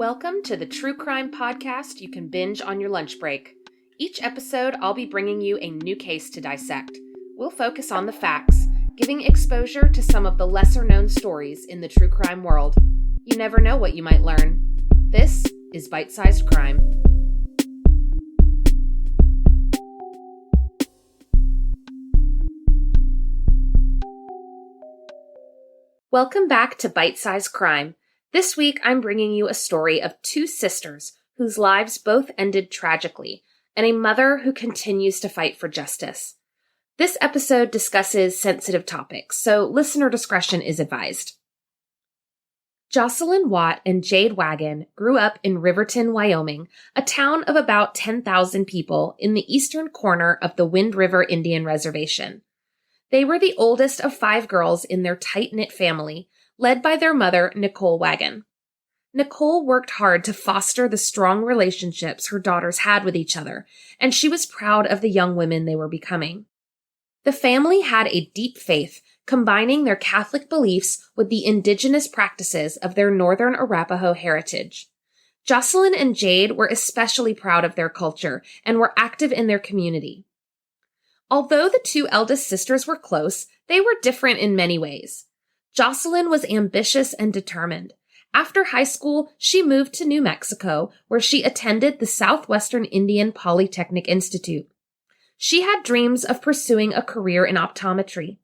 Welcome to the True Crime Podcast you can binge on your lunch break. Each episode, I'll be bringing you a new case to dissect. We'll focus on the facts, giving exposure to some of the lesser-known stories in the true crime world. You never know what you might learn. This is Bite-Sized Crime. Welcome back to Bite-Sized Crime. This week, I'm bringing you a story of two sisters whose lives both ended tragically, and a mother who continues to fight for justice. This episode discusses sensitive topics, so listener discretion is advised. Jocelyn Watt and Jade Wagon grew up in Riverton, Wyoming, a town of about 10,000 people in the eastern corner of the Wind River Indian Reservation. They were the oldest of 5 girls in their tight-knit family, led by their mother, Nicole Wagon. Nicole worked hard to foster the strong relationships her daughters had with each other, and she was proud of the young women they were becoming. The family had a deep faith, combining their Catholic beliefs with the indigenous practices of their Northern Arapaho heritage. Jocelyn and Jade were especially proud of their culture and were active in their community. Although the two eldest sisters were close, they were different in many ways. Jocelyn was ambitious and determined. After high school, she moved to New Mexico, where she attended the Southwestern Indian Polytechnic Institute. She had dreams of pursuing a career in optometry.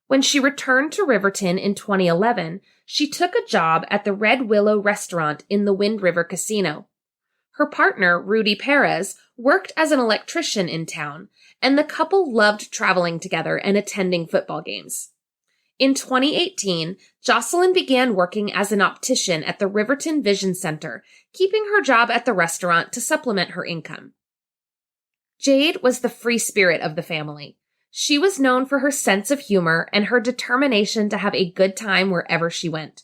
When she returned to Riverton in 2011, she took a job at the Red Willow restaurant in the Wind River Casino. Her partner, Rudy Perez, worked as an electrician in town, and the couple loved traveling together and attending football games. In 2018, Jocelyn began working as an optician at the Riverton Vision Center, keeping her job at the restaurant to supplement her income. Jade was the free spirit of the family. She was known for her sense of humor and her determination to have a good time wherever she went.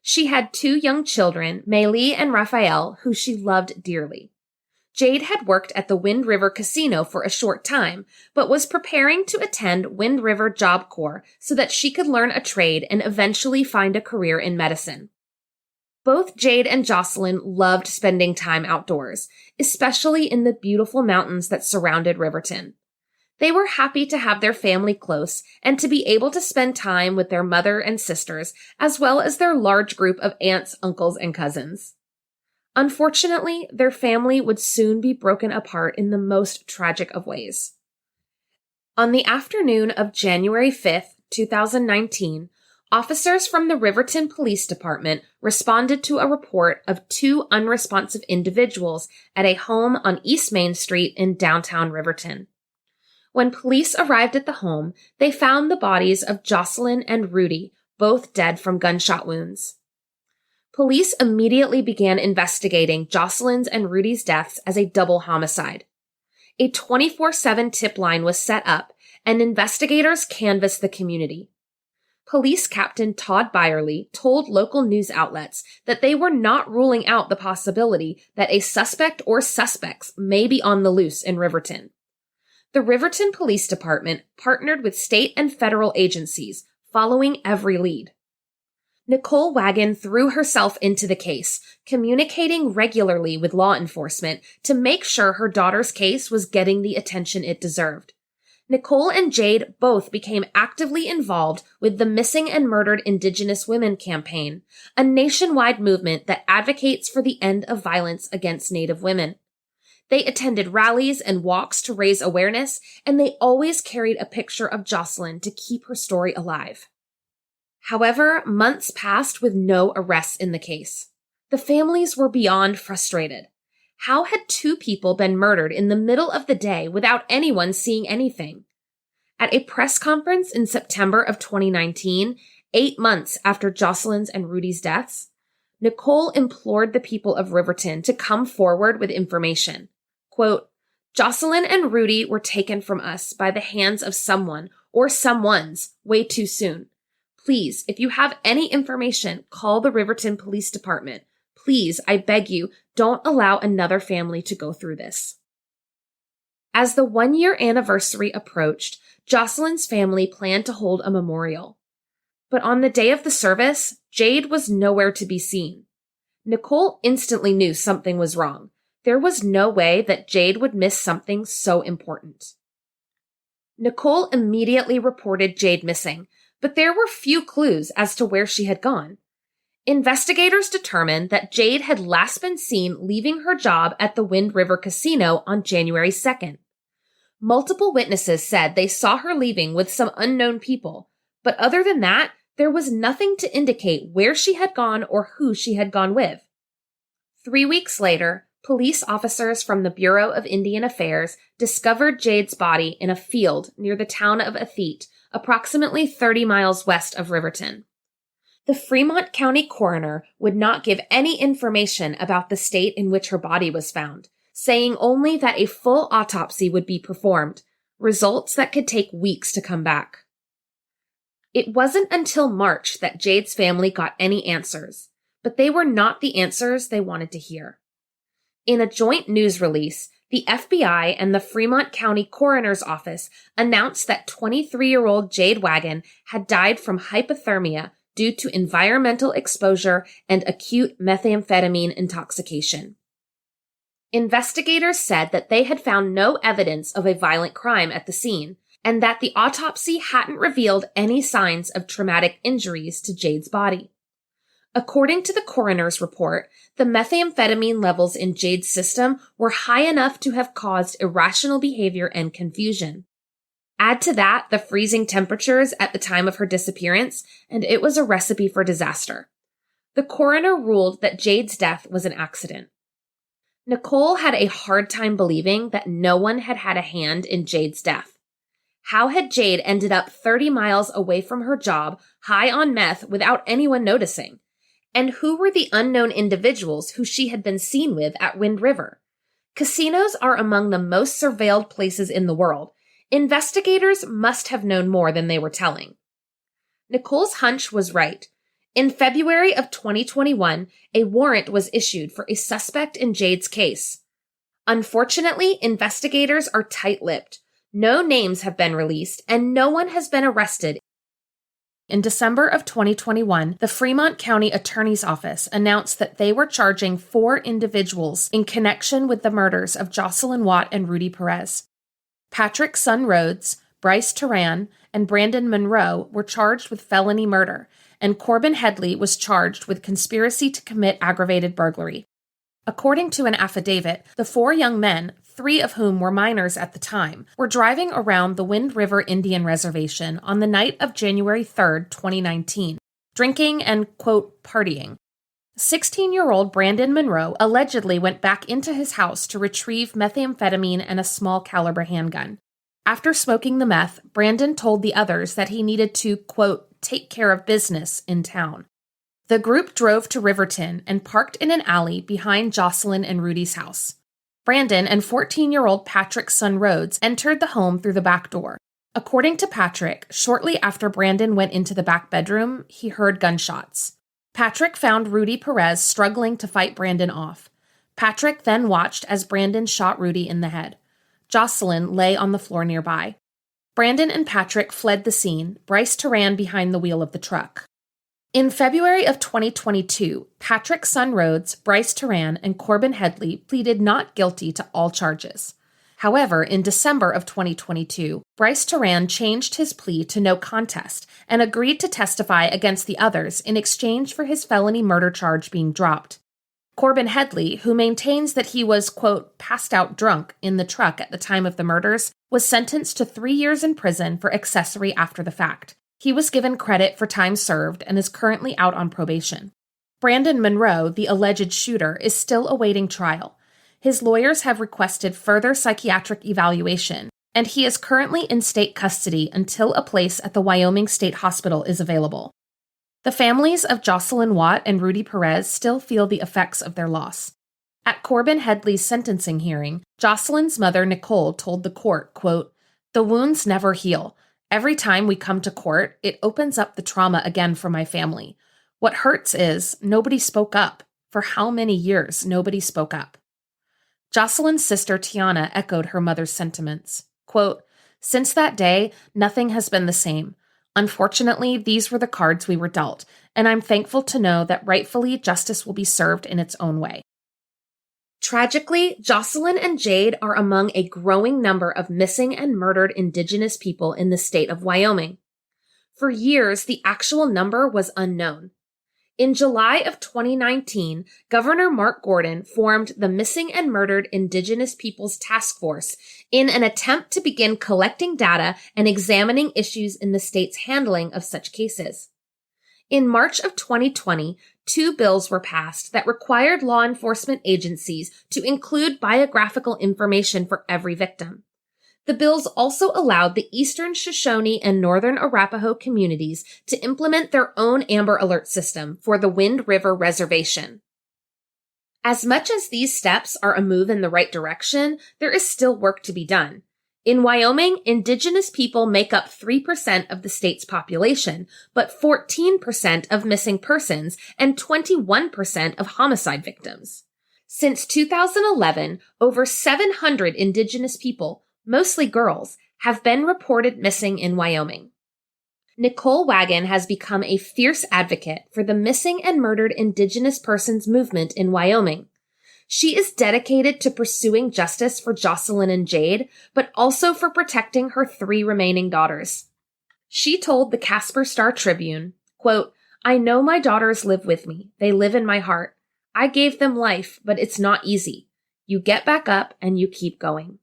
She had 2 young children, Maylee and Raphael, who she loved dearly. Jade had worked at the Wind River Casino for a short time, but was preparing to attend Wind River Job Corps so that she could learn a trade and eventually find a career in medicine. Both Jade and Jocelyn loved spending time outdoors, especially in the beautiful mountains that surrounded Riverton. They were happy to have their family close and to be able to spend time with their mother and sisters, as well as their large group of aunts, uncles, and cousins. Unfortunately, their family would soon be broken apart in the most tragic of ways. On the afternoon of January 5th, 2019, officers from the Riverton Police Department responded to a report of 2 unresponsive individuals at a home on East Main Street in downtown Riverton. When police arrived at the home, they found the bodies of Jocelyn and Rudy, both dead from gunshot wounds. Police immediately began investigating Jocelyn's and Rudy's deaths as a double homicide. A 24/7 tip line was set up, and investigators canvassed the community. Police Captain Todd Byerly told local news outlets that they were not ruling out the possibility that a suspect or suspects may be on the loose in Riverton. The Riverton Police Department partnered with state and federal agencies, following every lead. Nicole Wagon threw herself into the case, communicating regularly with law enforcement to make sure her daughter's case was getting the attention it deserved. Nicole and Jade both became actively involved with the Missing and Murdered Indigenous Women campaign, a nationwide movement that advocates for the end of violence against Native women. They attended rallies and walks to raise awareness, and they always carried a picture of Jocelyn to keep her story alive. However, months passed with no arrests in the case. The families were beyond frustrated. How had 2 people been murdered in the middle of the day without anyone seeing anything? At a press conference in September of 2019, 8 months after Jocelyn's and Rudy's deaths, Nicole implored the people of Riverton to come forward with information. Quote, "Jocelyn and Rudy were taken from us by the hands of someone or someones way too soon. Please, if you have any information, call the Riverton Police Department. Please, I beg you, don't allow another family to go through this." As the 1-year anniversary approached, Jocelyn's family planned to hold a memorial. But on the day of the service, Jade was nowhere to be seen. Nicole instantly knew something was wrong. There was no way that Jade would miss something so important. Nicole immediately reported Jade missing, but there were few clues as to where she had gone. Investigators determined that Jade had last been seen leaving her job at the Wind River Casino on January 2nd. Multiple witnesses said they saw her leaving with some unknown people, but other than that, there was nothing to indicate where she had gone or who she had gone with. 3 weeks later, police officers from the Bureau of Indian Affairs discovered Jade's body in a field near the town of Athete, approximately 30 miles west of Riverton. The Fremont County coroner would not give any information about the state in which her body was found, saying only that a full autopsy would be performed, results that could take weeks to come back. It wasn't until March that Jade's family got any answers, but they were not the answers they wanted to hear. In a joint news release, the FBI and the Fremont County Coroner's Office announced that 23-year-old Jade Wagon had died from hypothermia due to environmental exposure and acute methamphetamine intoxication. Investigators said that they had found no evidence of a violent crime at the scene, and that the autopsy hadn't revealed any signs of traumatic injuries to Jade's body. According to the coroner's report, the methamphetamine levels in Jade's system were high enough to have caused irrational behavior and confusion. Add to that the freezing temperatures at the time of her disappearance, and it was a recipe for disaster. The coroner ruled that Jade's death was an accident. Nicole had a hard time believing that no one had had a hand in Jade's death. How had Jade ended up 30 miles away from her job, high on meth, without anyone noticing? And who were the unknown individuals who she had been seen with at Wind River? Casinos are among the most surveilled places in the world. Investigators must have known more than they were telling. Nicole's hunch was right. In February of 2021, a warrant was issued for a suspect in Jade's case. Unfortunately, investigators are tight-lipped. No names have been released, and no one has been arrested. In December of 2021, the Fremont County Attorney's Office announced that they were charging 4 individuals in connection with the murders of Jocelyn Watt and Rudy Perez. Patrick Sun Rhodes, Bryce Turan, and Brandon Monroe were charged with felony murder, and Corbin Headley was charged with conspiracy to commit aggravated burglary. According to an affidavit, the 4 young men, 3 of whom were minors at the time, were driving around the Wind River Indian Reservation on the night of January 3, 2019, drinking and, quote, partying. 16-year-old Brandon Monroe allegedly went back into his house to retrieve methamphetamine and a small caliber handgun. After smoking the meth, Brandon told the others that he needed to, quote, take care of business in town. The group drove to Riverton and parked in an alley behind Jocelyn and Rudy's house. Brandon and 14-year-old Patrick Sun Rhodes entered the home through the back door. According to Patrick, shortly after Brandon went into the back bedroom, he heard gunshots. Patrick found Rudy Perez struggling to fight Brandon off. Patrick then watched as Brandon shot Rudy in the head. Jocelyn lay on the floor nearby. Brandon and Patrick fled the scene, Bryce Turan behind the wheel of the truck. In February of 2022, Patrick Sun Rhodes, Bryce Turan, and Corbin Headley pleaded not guilty to all charges. However, in December of 2022, Bryce Turan changed his plea to no contest and agreed to testify against the others in exchange for his felony murder charge being dropped. Corbin Headley, who maintains that he was, quote, passed out drunk in the truck at the time of the murders, was sentenced to 3 years in prison for accessory after the fact. He was given credit for time served and is currently out on probation. Brandon Monroe, the alleged shooter, is still awaiting trial. His lawyers have requested further psychiatric evaluation, and he is currently in state custody until a place at the Wyoming State Hospital is available. The families of Jocelyn Watt and Rudy Perez still feel the effects of their loss. At Corbin Headley's sentencing hearing, Jocelyn's mother, Nicole, told the court, quote, "The wounds never heal. Every time we come to court, it opens up the trauma again for my family. What hurts is nobody spoke up. For how many years nobody spoke up?" Jocelyn's sister, Tiana, echoed her mother's sentiments. Quote, "Since that day, nothing has been the same. Unfortunately, these were the cards we were dealt, and I'm thankful to know that rightfully justice will be served in its own way. Tragically, Jocelyn and Jade are among a growing number of missing and murdered Indigenous people in the state of Wyoming. For years, the actual number was unknown. In July of 2019, Governor Mark Gordon formed the Missing and Murdered Indigenous Peoples Task Force in an attempt to begin collecting data and examining issues in the state's handling of such cases. In March of 2020, 2 bills were passed that required law enforcement agencies to include biographical information for every victim. The bills also allowed the Eastern Shoshone and Northern Arapaho communities to implement their own Amber Alert system for the Wind River Reservation. As much as these steps are a move in the right direction, there is still work to be done. In Wyoming, Indigenous people make up 3% of the state's population, but 14% of missing persons and 21% of homicide victims. Since 2011, over 700 Indigenous people, mostly girls, have been reported missing in Wyoming. Nicole Wagon has become a fierce advocate for the missing and murdered Indigenous persons movement in Wyoming. She is dedicated to pursuing justice for Jocelyn and Jade, but also for protecting her 3 remaining daughters. She told the Casper Star Tribune, quote, "I know my daughters live with me. They live in my heart. I gave them life, but it's not easy. You get back up and you keep going."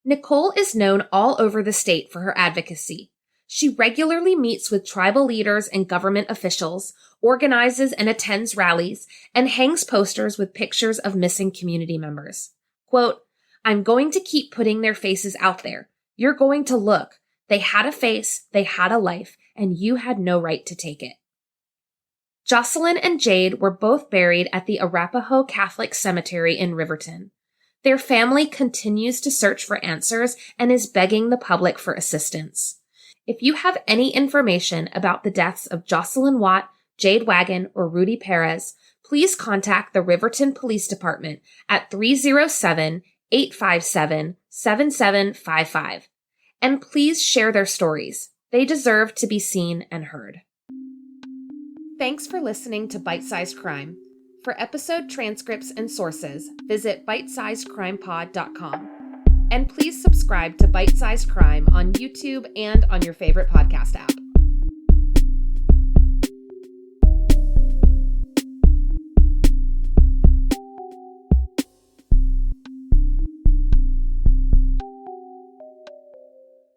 Nicole is known all over the state for her advocacy. She regularly meets with tribal leaders and government officials, organizes and attends rallies, and hangs posters with pictures of missing community members. Quote, "I'm going to keep putting their faces out there. You're going to look. They had a face, they had a life, and you had no right to take it." Jocelyn and Jade were both buried at the Arapaho Catholic Cemetery in Riverton. Their family continues to search for answers and is begging the public for assistance. If you have any information about the deaths of Jocelyn Watt, Jade Wagon, or Rudy Perez, please contact the Riverton Police Department at 307-857-7755. And please share their stories. They deserve to be seen and heard. Thanks for listening to Bite Sized Crime. For episode transcripts and sources, visit bitesizedcrimepod.com. And please subscribe to Bite Sized Crime on YouTube and on your favorite podcast app.